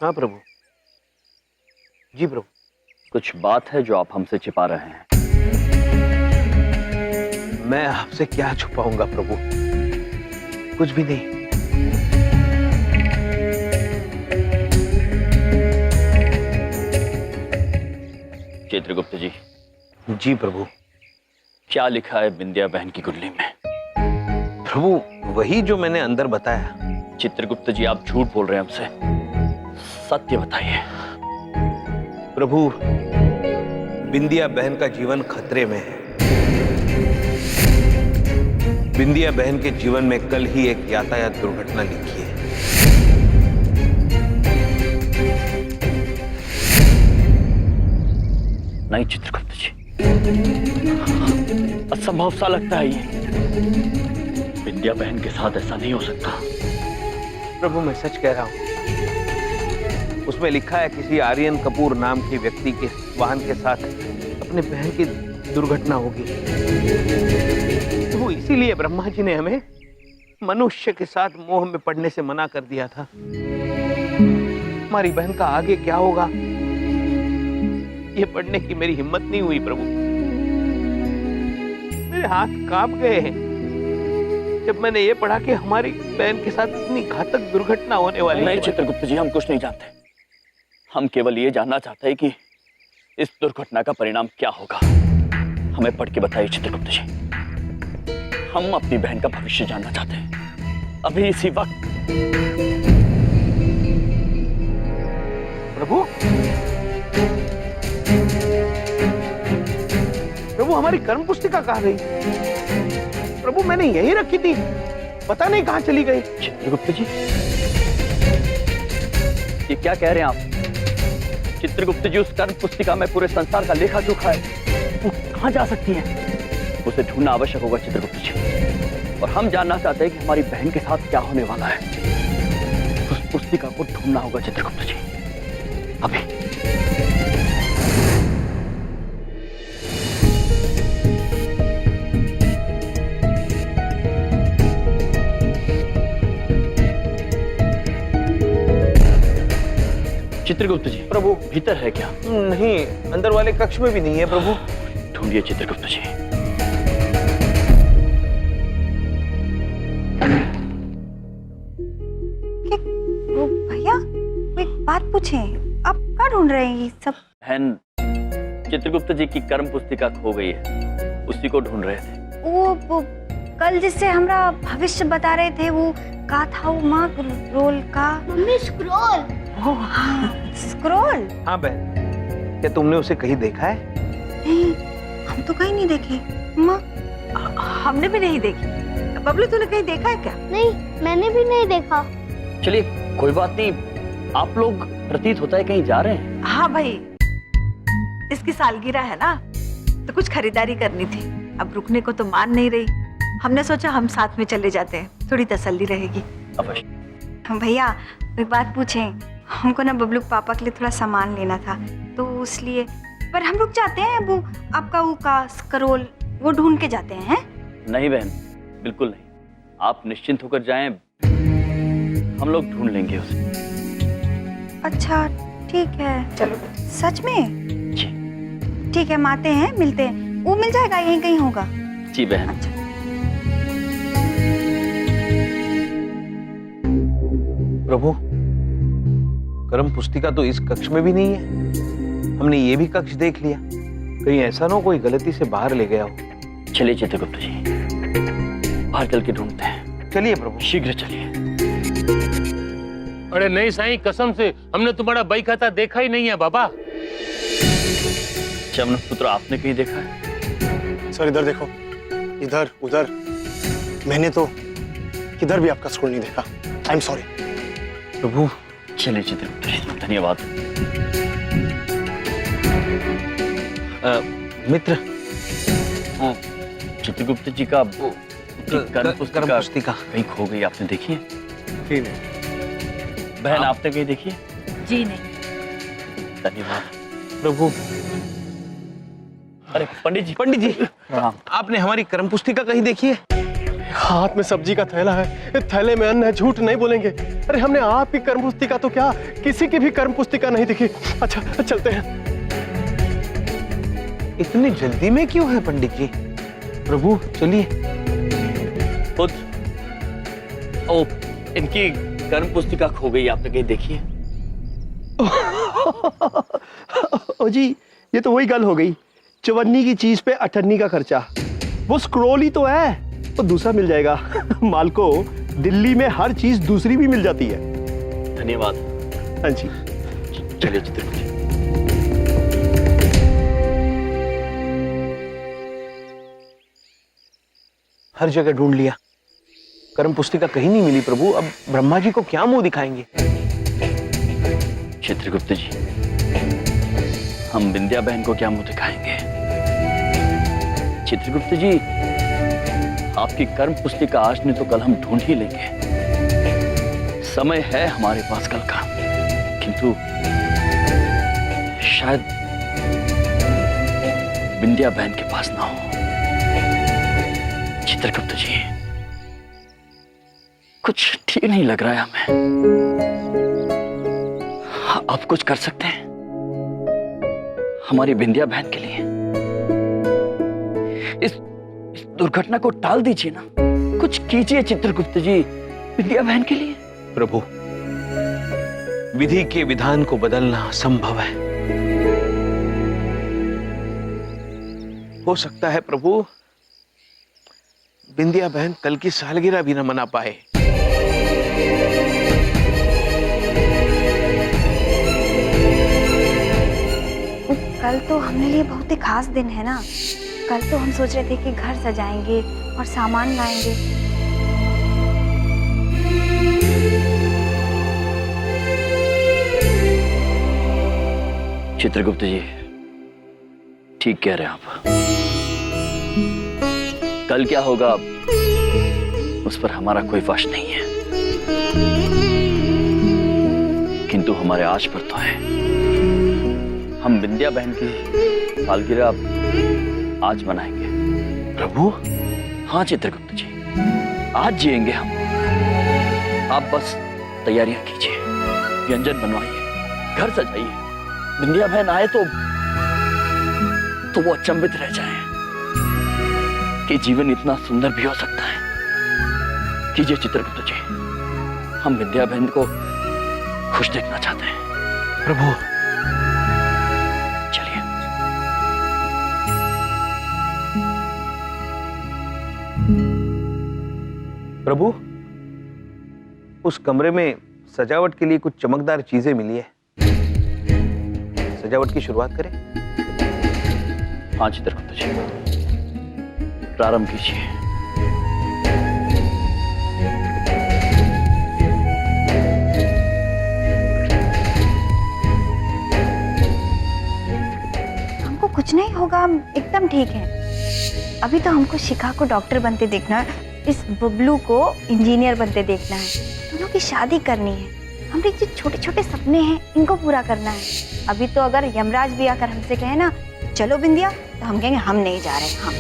हाँ प्रभु। जी प्रभु। कुछ बात है जो आप हमसे छिपा रहे हैं। मैं आपसे क्या छुपाऊंगा प्रभु, कुछ भी नहीं। चित्रगुप्त जी। जी प्रभु। क्या लिखा है बिंदिया बहन की कुंडली में? प्रभु वही जो मैंने अंदर बताया। चित्रगुप्त जी आप झूठ बोल रहे हैं हमसे, सत्य बताइए। प्रभु बिंदिया बहन का जीवन खतरे में है। बिंदिया बहन के जीवन में कल ही एक यातायात दुर्घटना लिखी है। नहीं चित्रगुप्त जी, असंभव सा लगता है ये। बिंदिया बहन के साथ ऐसा नहीं हो सकता। प्रभु मैं सच कह रहा हूं। उसमें लिखा है किसी आर्यन कपूर नाम के व्यक्ति के वाहन के साथ अपने बहन की दुर्घटना होगी। तो इसीलिए ब्रह्मा जी ने हमें मनुष्य के साथ मोह में पड़ने से मना कर दिया था। हमारी बहन का आगे क्या होगा ये पढ़ने की मेरी हिम्मत नहीं हुई प्रभु। मेरे हाथ कांप गए हैं जब मैंने ये पढ़ा कि हमारी बहन के साथ इतनी घातक दुर्घटना होने वाली है। नहीं चित्रगुप्त जी, हम कुछ नहीं जानते। हम केवल ये जानना चाहते हैं कि इस दुर्घटना का परिणाम क्या होगा। हमें पढ़ के बताइए चित्रगुप्त जी। हम अपनी बहन का भविष्य जानना चाहते हैं अभी इसी वक्त। प्रभु प्रभु हमारी कर्म पुस्तिका कहाँ गई? प्रभु मैंने यहीं रखी थी, पता नहीं कहाँ चली गई। चित्रगुप्त जी ये क्या कह रहे हैं आप? चित्रगुप्त जी उस कर्म पुस्तिका में पूरे संसार का लेखा जोखा है, वो कहाँ जा सकती है? उसे ढूंढना आवश्यक होगा चित्रगुप्त जी। और हम जानना चाहते हैं कि हमारी बहन के साथ क्या होने वाला है। उस पुस्तिका को ढूंढना होगा चित्रगुप्त जी अभी। चित्रगुप्त जी प्रभु भीतर है क्या? नहीं, अंदर वाले कक्ष में भी नहीं है प्रभु। ढूंढिए चित्रगुप्त जी। भैया एक बात पूछें, आप क्या ढूंढ रहे हैं ये सब? बहन चित्रगुप्त जी की कर्म पुस्तिका खो गई है, उसी को ढूंढ रहे थे। वो कल जिससे हमरा भविष्य बता रहे थे वो का था? वो माँ रोल का मम्मी स्क्रोल। स्क्रोल? हाँ बहन, क्या तुमने उसे कहीं देखा है? नहीं, हम तो कहीं नहीं देखे। माँ हमने भी नहीं देखी। बबलू तूने कहीं देखा है क्या? नहीं, मैंने भी नहीं देखा। चलिए कोई बात नहीं, आप लोग प्रतीत होता है कहीं जा रहे हैं। हाँ भाई, इसकी सालगिरह है ना, तो कुछ खरीदारी करनी थी। अब रुकने को तो मान नहीं रही, हमने सोचा हम साथ में चले जाते हैं, थोड़ी तसल्ली रहेगी। अवश्य। भैया एक बात पूछें, हमको ना बबलू के पापा के लिए थोड़ा सामान लेना था, तो इसलिए पर हम रुक जाते हैं। वो आपका वो का स्क्रोल वो ढूंढ के जाते हैं? नहीं बहन, बिल्कुल नहीं, आप निश्चिंत होकर जाएं, हम लोग ढूंढ लेंगे उसे। अच्छा ठीक है, चलो। सच में? जी ठीक है, हम आते हैं, मिलते हैं। वो मिल जाएगा, यहीं कहीं होगा। जी बहन। अच्छा प्रभु कर्म पुस्तिका तो इस कक्ष में भी नहीं है। हमने ये भी कक्ष देख लिया, कहीं ऐसा ना हो कोई गलती से बाहर ले गया हो। चलिए चित्रगुप्त जी, बाहर चल के ढूंढते हैं। चलिए प्रभु। शीघ्र चलिए। अरे नहीं साईं, कसम से हमने तुम्हारा बही खाता देखा ही नहीं है बाबा। चमन पुत्र आपने कहीं देखा है? सर इधर देखो, इधर उधर, मैंने तो किधर भी आपका स्क्रोल नहीं देखा। आई एम सॉरी प्रभु। चलिए चित्रगुप्त जी, धन्यवाद। मित्र, चित्रगुप्त जी का कर्म पुस्तिका कहीं खो गई, आपने देखी है? बहन आपने कहीं देखी है? जी नहीं। धन्यवाद प्रभु। अरे पंडित जी। पंडित जी, हाँ। आपने हमारी कर्म पुस्तिका कहीं देखी है? हाथ में सब्जी का थैला है, थैले में अन्न है, झूठ नहीं बोलेंगे। अरे हमने आपकी कर्म पुस्तिका तो क्या, किसी की भी कर्म पुस्तिका नहीं दिखी। अच्छा चलते हैं। इतनी जल्दी में क्यों है पंडित जी? प्रभु चलिए। खुद ओ, इनकी कर्म पुस्तिका खो गई, आपने कहीं देखी है? ओ जी, ये तो वही गल हो गई, चवन्नी की चीज पे अठन्नी का खर्चा। वो स्क्रोल ही तो है, तो दूसरा मिल जाएगा। माल को दिल्ली में हर चीज दूसरी भी मिल जाती है। धन्यवाद। हाँ जी, चलिए चित्रगुप्त जी। हर जगह ढूंढ लिया, कर्म पुस्तिका कहीं नहीं मिली प्रभु। अब ब्रह्मा जी को क्या मुंह दिखाएंगे? चित्रगुप्त जी, हम विंध्या बहन को क्या मुंह दिखाएंगे? चित्रगुप्त जी, आपकी कर्म पुस्तिका आज नहीं तो कल हम ढूंढ ही लेंगे। समय है हमारे पास कल का, किंतु शायद विंध्या बहन के पास ना हो। चित्रगुप्त जी, कुछ ठीक नहीं लग रहा है हमें। आप कुछ कर सकते हैं हमारी विंध्या बहन के लिए? इस दुर्घटना को टाल दीजिए ना, कुछ कीजिए चित्रगुप्त जी विंध्या बहन के लिए। प्रभु, विधि के विधान को बदलना असंभव है। हो सकता है प्रभु विंध्या बहन कल की सालगिरह भी न मना पाए। कल तो हमारे लिए बहुत ही खास दिन है ना। कल तो हम सोच रहे थे कि घर सजाएंगे और सामान लाएंगे। चित्रगुप्त जी, ठीक कह रहे हैं आप। कल क्या होगा उस पर हमारा कोई वश नहीं है, किंतु हमारे आज पर तो है। हम विंध्या बहन की सालगिरह आज मनाएंगे। प्रभु, हाँ चित्रगुप्त जी, आज जिएंगे हम। आप बस तैयारियां कीजिए, व्यंजन बनवाइए, घर सजाइए। विंध्या बहन आए तो वो अचंभित रह जाए कि जीवन इतना सुंदर भी हो सकता है। कीजिए चित्रगुप्त जी, हम विंध्या बहन को खुश देखना चाहते हैं। प्रभु चलिए। प्रभु, उस कमरे में सजावट के लिए कुछ चमकदार चीजें मिली है, सजावट की शुरुआत करें? हाँ चित्रगुप्त जी, प्रारंभ कीजिए। हमको कुछ नहीं होगा, हम एकदम ठीक हैं। अभी तो हमको शिखा को डॉक्टर बनते देखना है, इस बबलू को इंजीनियर बनते देखना है। दोनों की शादी करनी है। हमारे जो छोटे छोटे सपने हैं इनको पूरा करना है। अभी तो अगर यमराज भी आकर हमसे कहे ना चलो बिंदिया, तो हम कहेंगे हम नहीं जा रहे। हम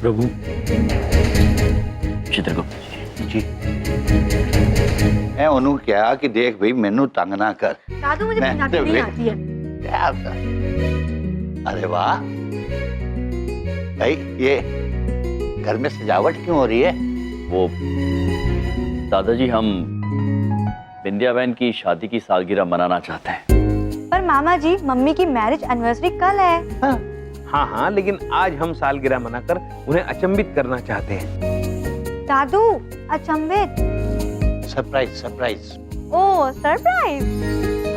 प्रभु। चित्रगुप्त जी। मैं ਉਹਨੂੰ ਕਿਹਾ कि देख भाई मैनू तंग ना कर। दादू, मुझे पंजाबी नहीं आती है। क्या अरे वाह भाई, ये घर में सजावट क्यों हो रही है? वो दादाजी, हम विंध्या बहन की शादी की सालगिरह मनाना चाहते हैं। पर मामा जी, मम्मी की मैरिज एनिवर्सरी कल है। हाँ हाँ, लेकिन आज हम सालगिरह मनाकर उन्हें अचंभित करना चाहते हैं। दादू, अचंभित? Surprise surprise. ओह सरप्राइज।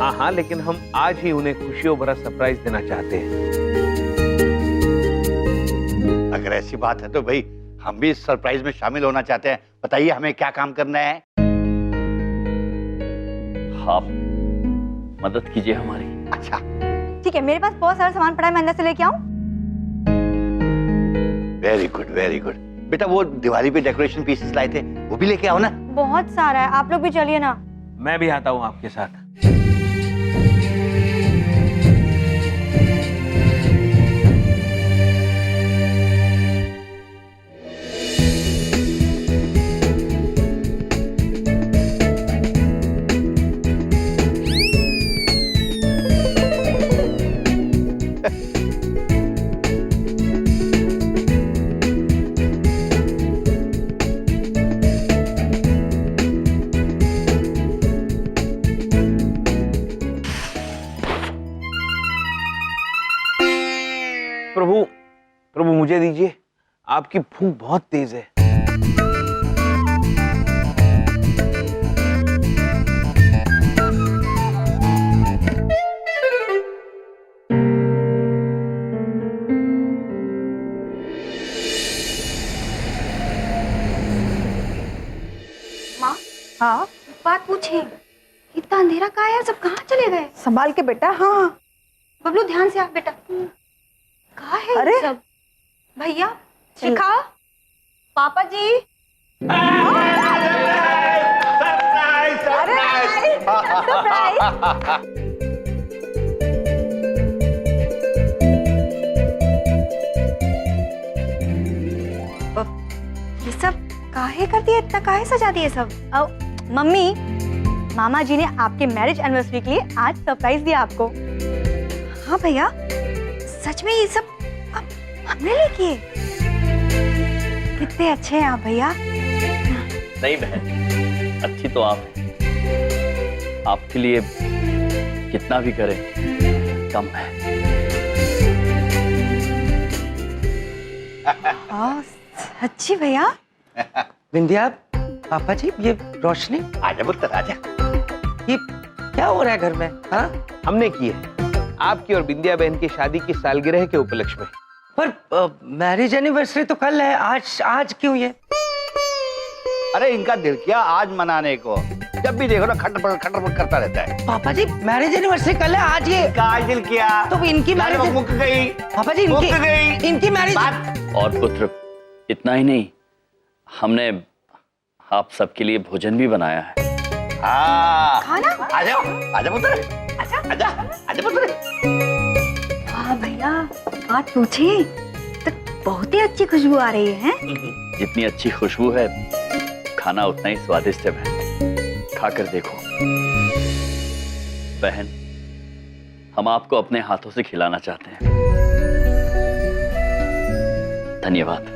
हाँ हाँ, लेकिन हम आज ही उन्हें खुशियों भरा सरप्राइज देना चाहते हैं। अगर ऐसी बात है तो भाई हम भी इस सरप्राइज में शामिल होना चाहते हैं। बताइए हमें क्या काम करना है? आप मदद कीजिए हमारी। अच्छा ठीक है, मेरे पास बहुत सारा सामान पड़ा है, मैं अंदर से लेके आऊं? Very good very good. बेटा, वो दिवाली पे डेकोरेशन पीसेस लाए थे, वो भी लेके आओ ना। बहुत सारा है, आप लोग भी चलिए ना। मैं भी आता हूँ आपके साथ। मुझे दीजिए, आपकी भूख बहुत तेज है। माँ, हाँ बात पूछे, इतना अंधेरा कहाँ है? सब कहाँ चले गए? संभाल के बेटा। हाँ बबलू ध्यान से आ बेटा। कहाँ है अरे! ये सब? भैया, शिखा, पापा जी। ये सब काहे कर दिए? इतना काहे सजा दिए सब? मम्मी, मामा जी ने आपके मैरिज एनिवर्सरी के लिए आज सरप्राइज दिया आपको। हाँ भैया, सच में ये सब हमने लिए किए? कितने अच्छे हैं आप भैया। नहीं बहन, अच्छी तो आप हैं। आपके लिए कितना भी करें कम है। हाँ सच्ची भैया। बिंदिया, पापा जी, ये रोशनी, आजा पुत्र आजा। ये क्या हो रहा है घर में? हाँ, हमने की है आपकी और बिंदिया बहन की शादी की सालगिरह के उपलक्ष्य में। पर मैरिज एनिवर्सरी तो कल है, आज क्यों ये? अरे इनका दिल किया आज मनाने को, जब भी देखो ना खटपट करता रहता है। पापा जी, मैरिज एनिवर्सरी कल है, आज ये आज दिल किया तो इनकी मैरिज मुक गई। पापा जी, इनकी मैरिज। और पुत्र, इतना ही नहीं, हमने आप सबके लिए भोजन भी बनाया है। हाँ खाना? आजा आजा पुत्र, आजा आजा आजा पुत्र। हाँ भैया, बात पूछे तो बहुत ही अच्छी खुशबू आ रही है। जितनी अच्छी खुशबू है, खाना उतना ही स्वादिष्ट है बहन। खाकर देखो। बहन, हम आपको अपने हाथों से खिलाना चाहते हैं। धन्यवाद।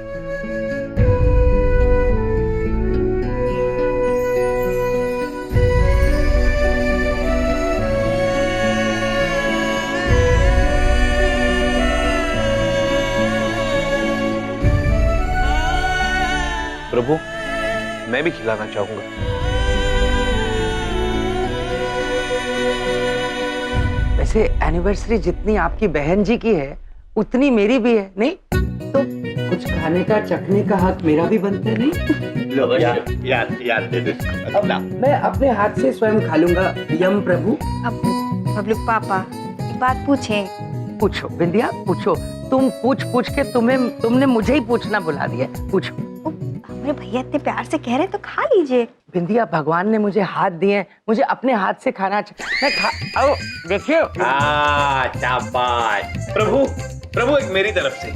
प्रभु, मैं भी खिलाना चाहूंगा। वैसे एनिवर्सरी जितनी आपकी बहन जी की है, उतनी मेरी भी है, नहीं? तो कुछ खाने का, चखने का हक मेरा भी बनता है, नहीं? लो याद दे दे अपना। मैं अपने हाथ से स्वयं खा लूंगा। यम प्रभु। अब बबलू पापा, एक बात पूछे। पूछो बिंदिया, पूछो। तुम पूछ के तुमने मुझे ही पूछना बुला दिया। पूछो। हमारे भैया इतने प्यार से कह रहे तो खा लीजिए। बिंदिया, भगवान ने मुझे हाथ दिए, मुझे अपने हाथ से खाना मैं आओ देखिए। शाबाश। प्रभु एक मेरी तरफ से।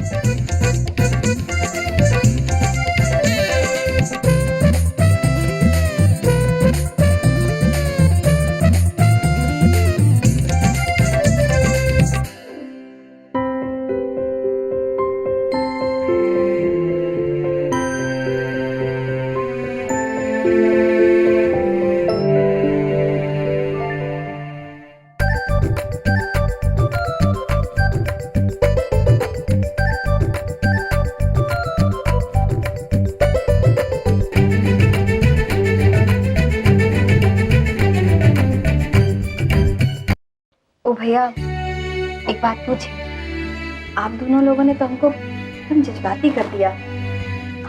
ओ भैया, एक बात पूछे। आप दोनों लोगों ने तो हमको एकदम जज्बाती कर दिया।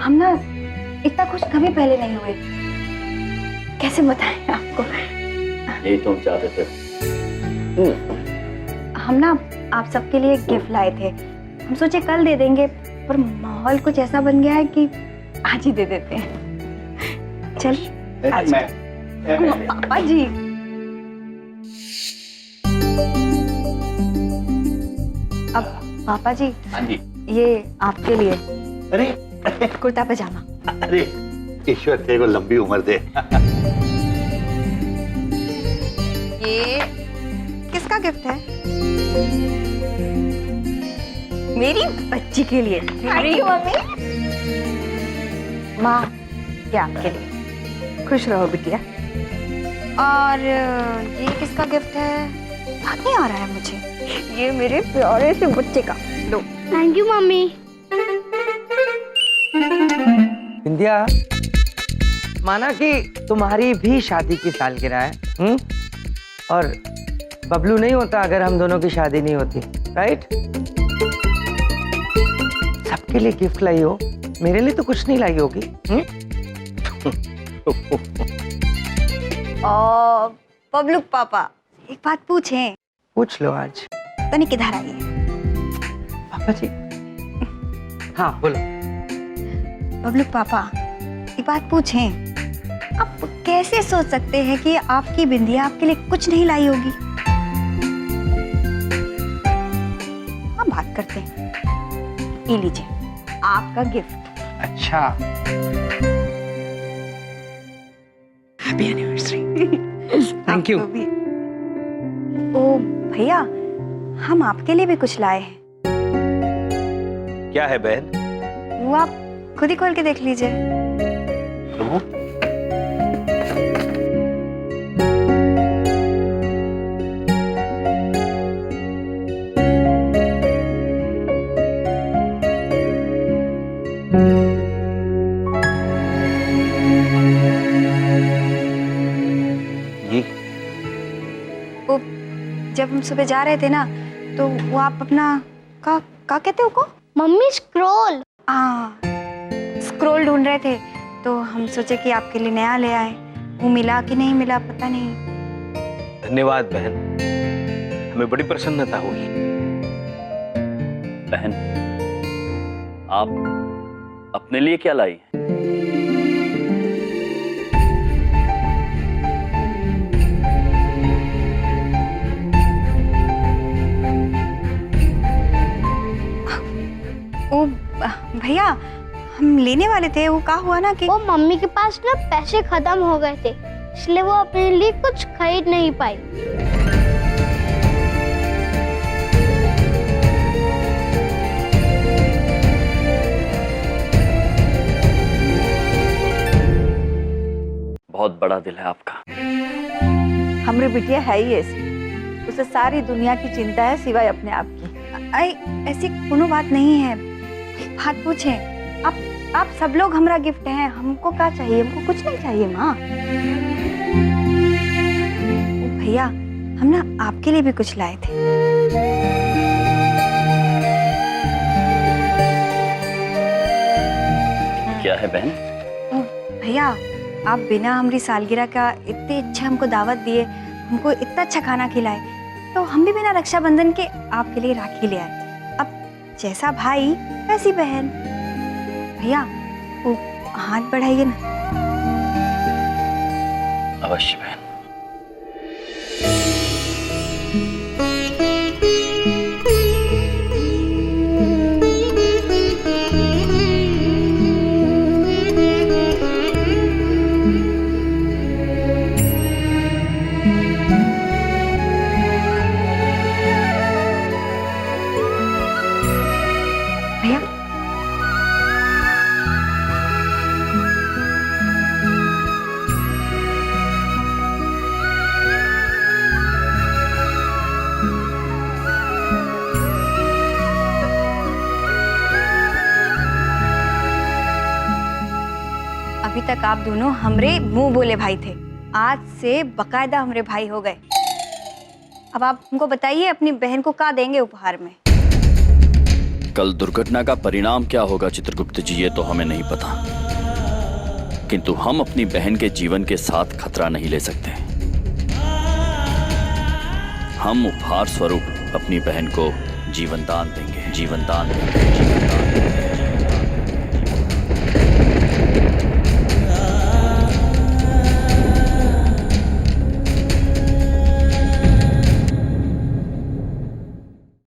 हम ना इतना खुश कभी पहले नहीं हुए। कैसे बताएं आपको? यही तुम चाहते थे। हम ना आप सबके लिए गिफ्ट लाए थे। हम सोचे कल दे देंगे, पर माहौल कुछ ऐसा बन गया है कि आज ही दे देते हैं। चल पापा जी। अब पापा जी, हाँ जी। ये आपके लिए अरे कुर्ता पजामा। अरे ईश्वर तेरे को लंबी उम्र दे। ये किसका गिफ्ट है? मेरी बच्ची के लिए। मेरी मम्मी। माँ, ये आपके लिए। खुश रहो बिटिया। और ये किसका गिफ्ट है? याद नहीं आ रहा है मुझे। ये मेरे प्यारे से बच्चे का। लो। Thank you mummy. विंध्या, माना कि तुम्हारी भी शादी की सालगिरह है, और बबलू नहीं होता अगर हम दोनों की शादी नहीं होती, राइट? सबके लिए गिफ्ट लाई हो, मेरे लिए तो कुछ नहीं लाई होगी। बबलू पापा, एक बात पूछें? पूछ लो आज। तनी किधर आइए। पापा जी। हाँ बोलो। बबलू पापा, एक बात पूछें? आप कैसे सोच सकते हैं कि आपकी बिंदिया आपके लिए कुछ नहीं लाई होगी? हम बात करते हैं। ये लीजिए आपका गिफ्ट। अच्छा, हैप्पी एनिवर्सरी। Thank you. ओ भैया, हम आपके लिए भी कुछ लाए हैं। क्या है बहन? वो आप खुद ही खोल के देख लीजिए। ये वो जब हम सुबह जा रहे थे ना, तो वो आप अपना का कहते हो को? Mummy scroll. स्क्रोल ढूंढ रहे थे, तो हम सोचे कि आपके लिए नया ले आए। वो मिला कि नहीं मिला पता नहीं। धन्यवाद बहन, हमें बड़ी प्रसन्नता हुई। बहन, आप अपने लिए क्या लाई? वो भैया, हम लेने वाले थे। वो कहा हुआ ना कि वो मम्मी के पास ना पैसे खत्म हो गए थे, इसलिए वो अपने लिए कुछ खरीद नहीं पाई। बहुत बड़ा दिल है आपका। हमरे बिटिया है ही ऐसी, उसे सारी दुनिया की चिंता है सिवाय अपने आप की। ऐसी कोनो बात नहीं है। एक बात पूछें? आप सब लोग हमारा गिफ्ट हैं, हमको क्या चाहिए? हमको कुछ नहीं चाहिए माँ। भैया, हम ना आपके लिए भी कुछ लाए थे। क्या है बहन? भैया, आप बिना हमारी सालगिरह का इतने अच्छा हमको दावत दिए, हमको इतना अच्छा खाना खिलाए, तो हम भी बिना रक्षाबंधन के आपके लिए राखी ले आए। अब जैसा भाई वैसी बहन। भैया, वो हाथ बढ़ाइए ना। अवश्य बहन। भैया, अभी तक आप दोनों हमरे मुंह बोले भाई थे, आज से बकायदा हमरे भाई हो गए। अब आप हमको बताइए, अपनी बहन को क्या देंगे उपहार में? कल दुर्घटना का परिणाम क्या होगा चित्रगुप्त जी, ये तो हमें नहीं पता, किंतु हम अपनी बहन के जीवन के साथ खतरा नहीं ले सकते। हम उपहार स्वरूप अपनी बहन को जीवन दान देंगे।